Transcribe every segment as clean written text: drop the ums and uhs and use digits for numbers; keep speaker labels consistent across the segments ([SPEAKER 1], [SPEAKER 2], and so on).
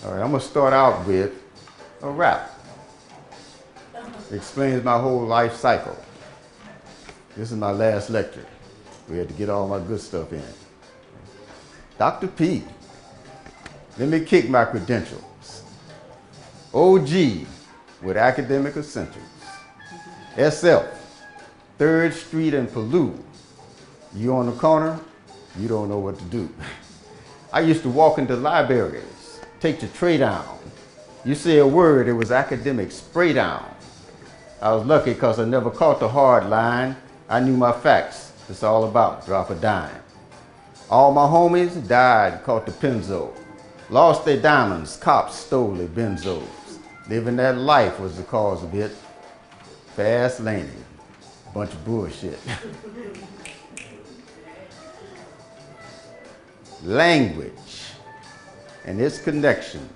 [SPEAKER 1] All right, I'm going to start out with a rap. Explains my whole life cycle. This is my last lecture. We had to get all my good stuff in. Dr. P. Let me kick my credentials. OG with academic essentials. SF, 3rd Street and Paloux. You on the corner, you don't know what to do. I used to walk into libraries, take the tray down. You say a word, it was academic spray down. I was lucky because I never caught the hard line. I knew my facts. It's all about drop a dime. All my homies died, caught the penzo. Lost their diamonds, cops stole their benzos. Living that life was the cause of it. Fast laning, bunch of bullshit. Language and its connection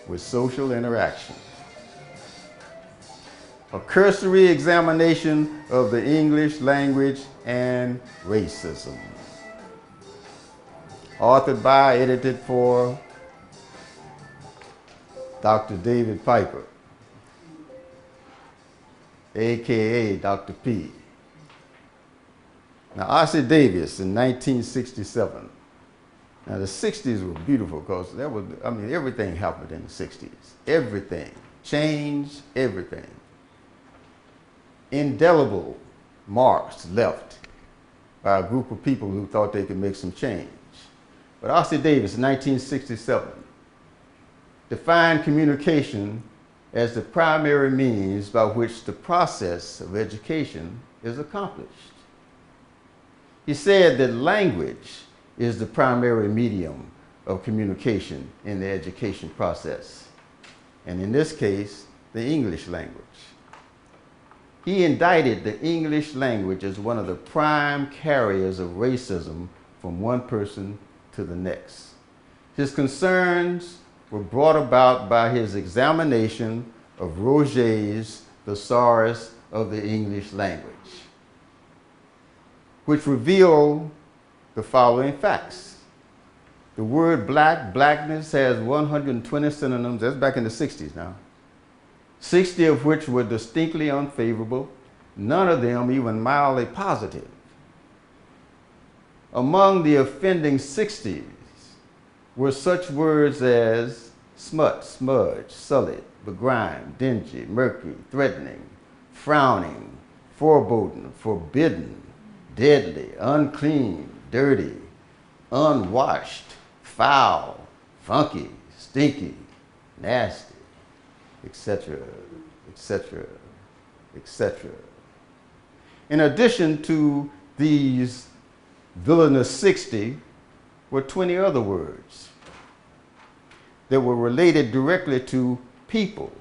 [SPEAKER 1] with social interaction. A cursory examination of the English language and racism. Authored by, edited for Dr. David Piper, AKA Dr. P. Now, Ossie Davis in 1967. Now, the 60s were beautiful because everything happened in the 60s. Everything. Change, everything. Indelible marks left by a group of people who thought they could make some change. But Ossie Davis in 1967 defined communication as the primary means by which the process of education is accomplished. He said that language is the primary medium of communication in the education process, and in this case, the English language. He indicted the English language as one of the prime carriers of racism from one person to the next. His concerns were brought about by his examination of Roget's Thesaurus of the English Language, which revealed the following facts. The word black, blackness, has 120 synonyms. That's back in the 60s now. 60 of which were distinctly unfavorable, none of them even mildly positive. Among the offending 60s were such words as smut, smudge, sullied, begrimed, dingy, murky, threatening, frowning, foreboding, forbidden, deadly, unclean, dirty, unwashed, foul, funky, stinky, nasty, etc., etc., etc. In addition to these villainous 60 were 20 other words that were related directly to people,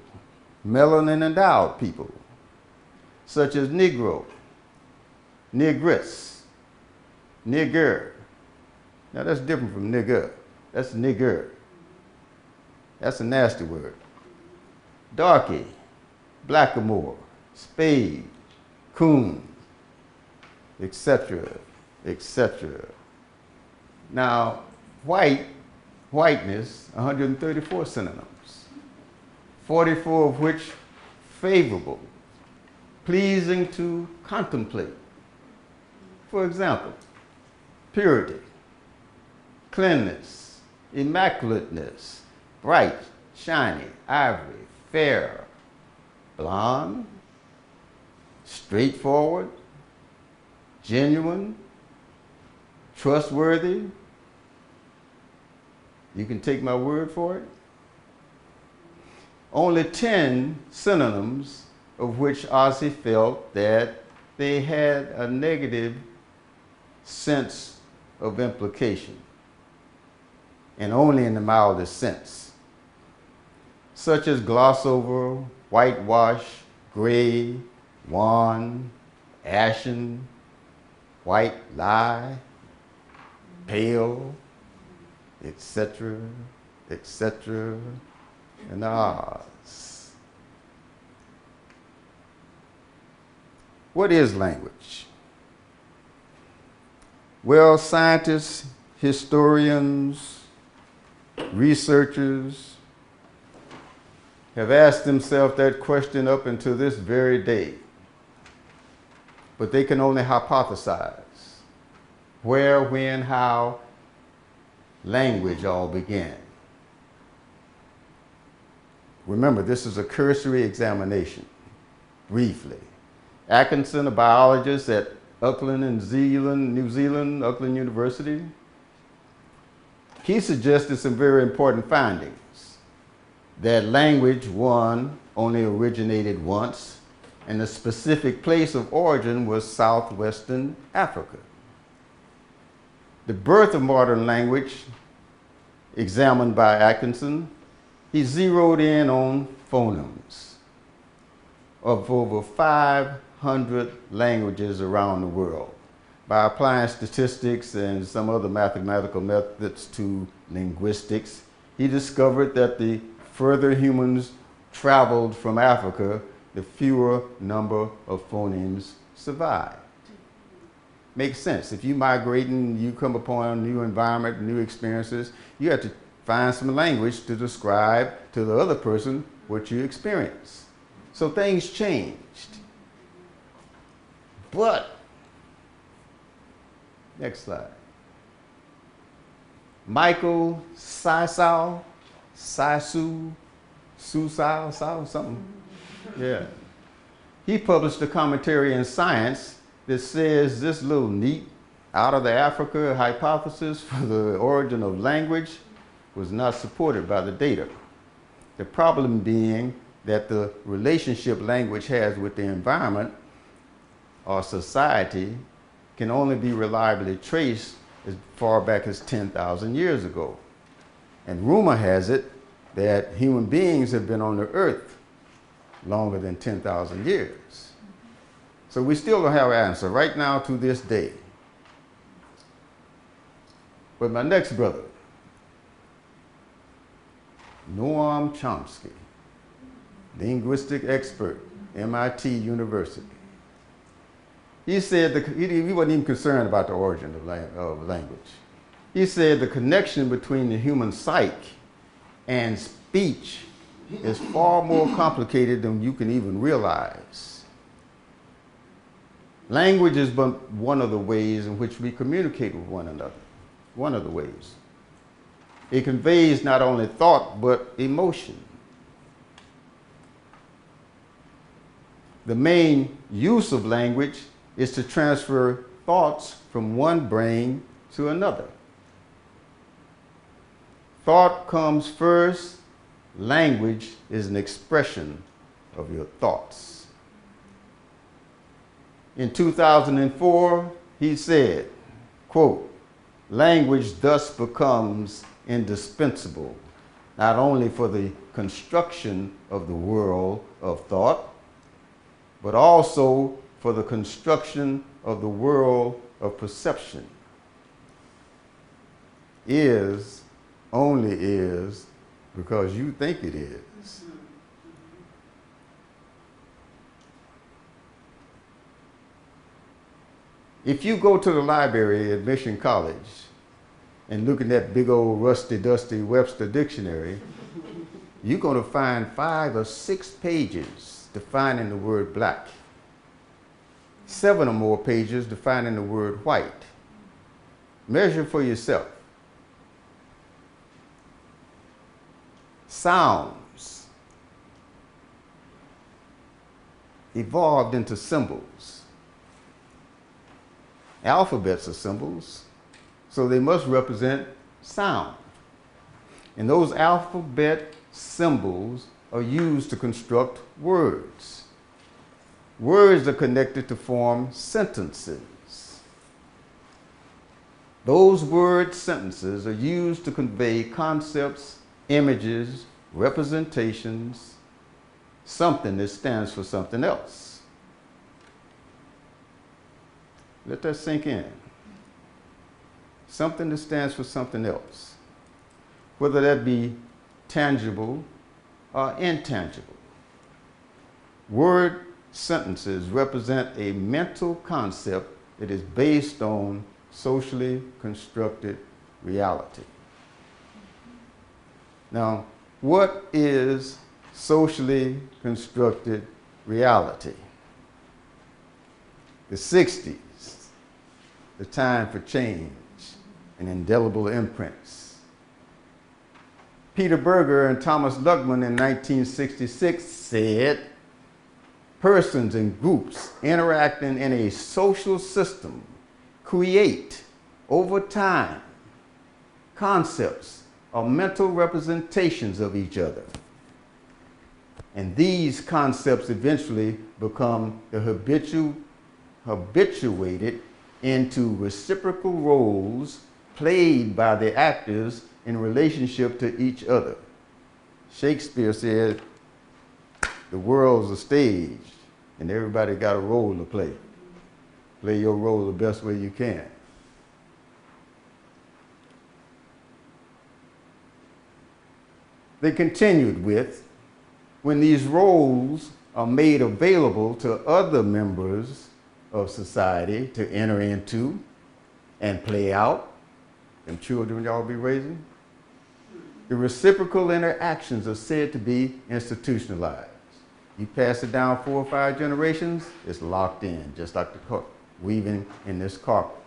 [SPEAKER 1] melanin endowed people, such as Negro, Negress, Nigger. Now that's different from nigger. That's nigger. That's a nasty word. Darky, blackamoor, spade, coon, etc., etc. Now, whiteness, 134 synonyms, 44 of which favorable, pleasing to contemplate. For example, purity, cleanness, immaculateness, bright, shiny, ivory, fair, blonde, straightforward, genuine, trustworthy. You can take my word for it. Only 10 synonyms of which Ossie felt that they had a negative sense of implication, and only in the mildest sense, such as gloss over, whitewash, gray, wan, ashen, white lie, pale, etc., etc., and ours. What is language? Well, scientists, historians, researchers, have asked themselves that question up until this very day. But they can only hypothesize where, when, how language all began. Remember, this is a cursory examination, briefly. Atkinson, a biologist at Auckland, New Zealand, Auckland University, he suggested some very important findings. That language, one, only originated once, and the specific place of origin was southwestern Africa. The birth of modern language, examined by Atkinson, he zeroed in on phonemes of over 500 languages around the world. By applying statistics and some other mathematical methods to linguistics, he discovered that the further humans traveled from Africa, the fewer number of phonemes survived. Makes sense. If you migrate and you come upon a new environment, new experiences, you have to find some language to describe to the other person what you experience. So things changed. But, next slide. Michael Sisau, something. Yeah. He published a commentary in Science that says this little neat out of the Africa hypothesis for the origin of language was not supported by the data. The problem being that the relationship language has with the environment or society can only be reliably traced as far back as 10,000 years ago. And rumor has it that human beings have been on the earth longer than 10,000 years. So we still don't have an answer right now to this day. But my next brother, Noam Chomsky, linguistic expert, MIT University. He said he wasn't even concerned about the origin of language. He said the connection between the human psyche and speech is far more complicated than you can even realize. Language is but one of the ways in which we communicate with one another. One of the ways. It conveys not only thought, but emotion. The main use of language is to transfer thoughts from one brain to another. Thought comes first. Language is an expression of your thoughts. In 2004, he said, quote, "Language thus becomes indispensable, not only for the construction of the world of thought, but also for the construction of the world of perception. Is only is because you think it is." If you go to the library at Mission College and look in that big old rusty, dusty Webster dictionary, you're going to find 5 or 6 pages defining the word black, 7 or more pages defining the word white. Measure for yourself. Sounds evolved into symbols. Alphabets are symbols, so they must represent sound. And those alphabet symbols are used to construct words. Words are connected to form sentences. Those word sentences are used to convey concepts, images, representations, something that stands for something else. Let that sink in. Something that stands for something else, whether that be tangible or intangible. Word sentences represent a mental concept that is based on socially constructed reality. Now, what is socially constructed reality. The 60s, the time for change and indelible imprints. Peter Berger and Thomas Luckman in 1966 said, persons and groups interacting in a social system create, over time, concepts or mental representations of each other. And these concepts eventually become habituated into reciprocal roles played by the actors in relationship to each other. Shakespeare said, the world's a stage and everybody got a role to play. Play your role the best way you can. They continued with, when these roles are made available to other members of society to enter into and play out, them children y'all be raising, the reciprocal interactions are said to be institutionalized. You pass it down 4 or 5 generations, it's locked in, just like the weaving in this carpet.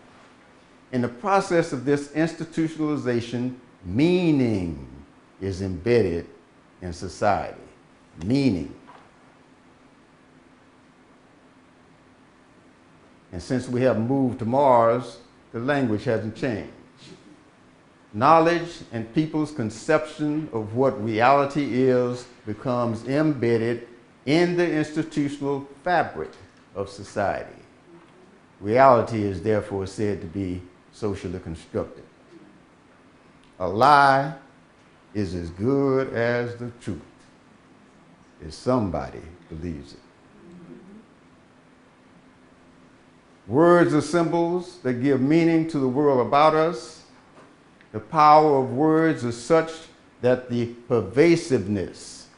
[SPEAKER 1] In the process of this institutionalization, meaning is embedded in society. Meaning. And since we have moved to Mars, the language hasn't changed. Knowledge and people's conception of what reality is becomes embedded in the institutional fabric of society. Reality is therefore said to be socially constructed. A lie is as good as the truth if somebody believes it. Words are symbols that give meaning to the world about us. The power of words is such that the pervasiveness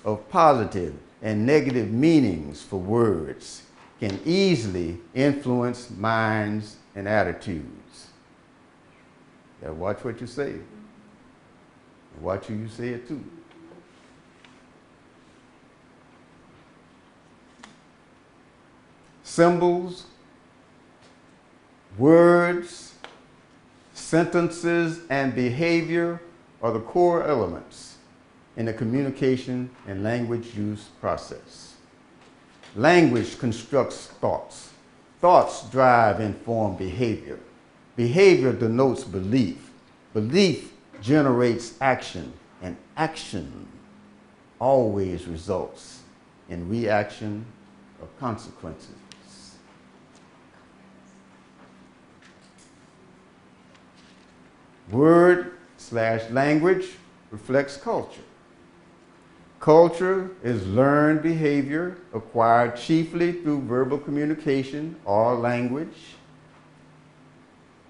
[SPEAKER 1] of positive and negative meanings for words can easily influence minds and attitudes. You gotta watch what you say. Watch who you say it to. Symbols, words, sentences, and behavior are the core elements in the communication and language use process. Language constructs thoughts. Thoughts drive and form behavior. Behavior denotes belief. Belief generates action, and action always results in reaction or consequences. Word/language reflects culture. Culture is learned behavior acquired chiefly through verbal communication or language.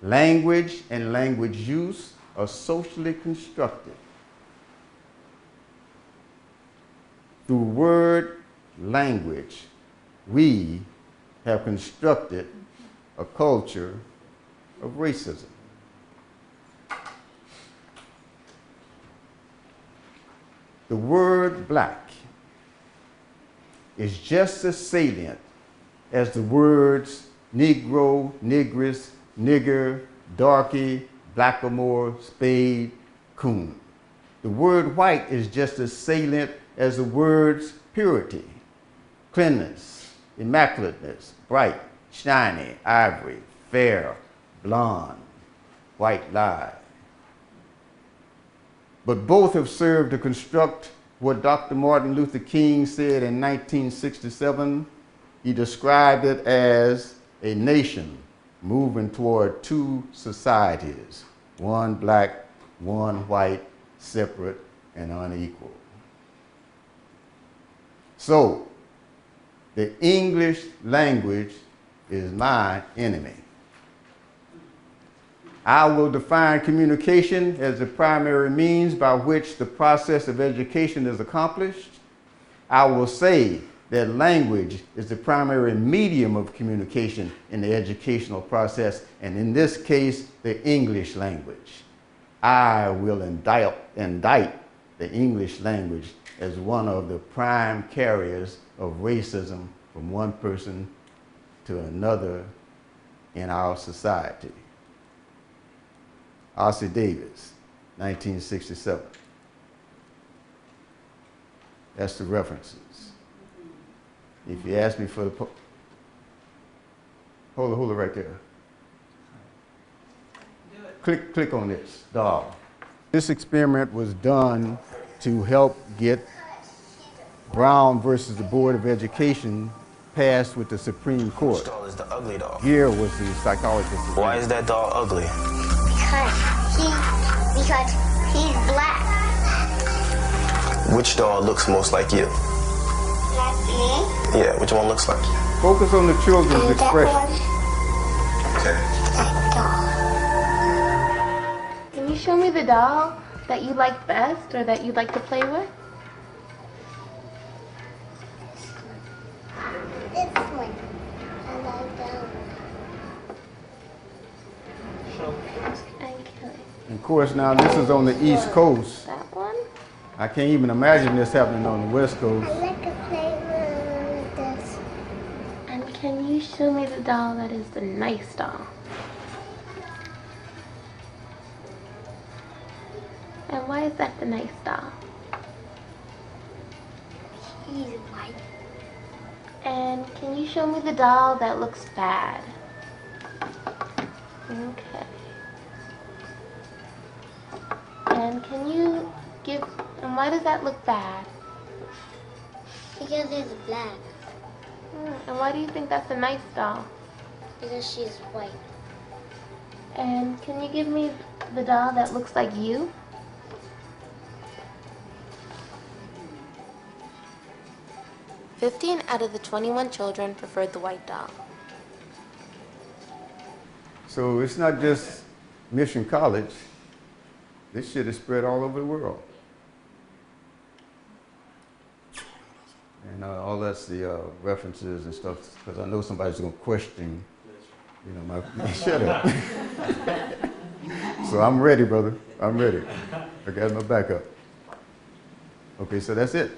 [SPEAKER 1] Language and language use are socially constructed. Through word language, we have constructed a culture of racism. The word black is just as salient as the words Negro, Negress, nigger, darky, blackamoor, spade, coon. The word white is just as salient as the words purity, cleanness, immaculateness, bright, shiny, ivory, fair, blonde, white lie. But both have served to construct what Dr. Martin Luther King said in 1967. He described it as a nation moving toward two societies, one black, one white, separate and unequal. So, the English language is my enemy. I will define communication as the primary means by which the process of education is accomplished. I will say that language is the primary medium of communication in the educational process, and in this case, the English language. I will indict the English language as one of the prime carriers of racism from one person to another in our society. Ossie Davis, 1967. That's the references. If you ask me for the, hold it right there. Click on this, doll. This experiment was done to help get Brown versus the Board of Education passed with the Supreme Court.
[SPEAKER 2] Which doll is the ugly doll?
[SPEAKER 1] Gear was the psychologist.
[SPEAKER 2] Why is that doll ugly?
[SPEAKER 3] Because he's black.
[SPEAKER 2] Which doll looks most like you?
[SPEAKER 3] Like me?
[SPEAKER 2] Yeah, which one looks like you?
[SPEAKER 1] Focus on the children's
[SPEAKER 3] And
[SPEAKER 1] expression.
[SPEAKER 2] Okay.
[SPEAKER 3] that doll.
[SPEAKER 4] Can you show me the doll that you like best or that you like to play with?
[SPEAKER 3] This one. I like that one.
[SPEAKER 4] Okay.
[SPEAKER 1] And of course, now this is on the East Coast.
[SPEAKER 4] That one?
[SPEAKER 1] I can't even imagine this happening on the West Coast.
[SPEAKER 3] I like to play with this.
[SPEAKER 4] And can you show me the doll that is the nice doll? And why is that the nice doll?
[SPEAKER 3] He's white.
[SPEAKER 4] And can you show me the doll that looks bad? Okay. And can you give, and why does that look bad?
[SPEAKER 3] Because he's black.
[SPEAKER 4] And why do you think that's a nice doll?
[SPEAKER 3] Because she's white.
[SPEAKER 4] And can you give me the doll that looks like you? 15 out of the 21 children preferred the white doll.
[SPEAKER 1] So it's not just Mission College. This shit is spread all over the world. And all that's the references and stuff, because I know somebody's going to question, you know, my shut up. So I'm ready, brother. I'm ready. I got my backup. Okay, so that's it.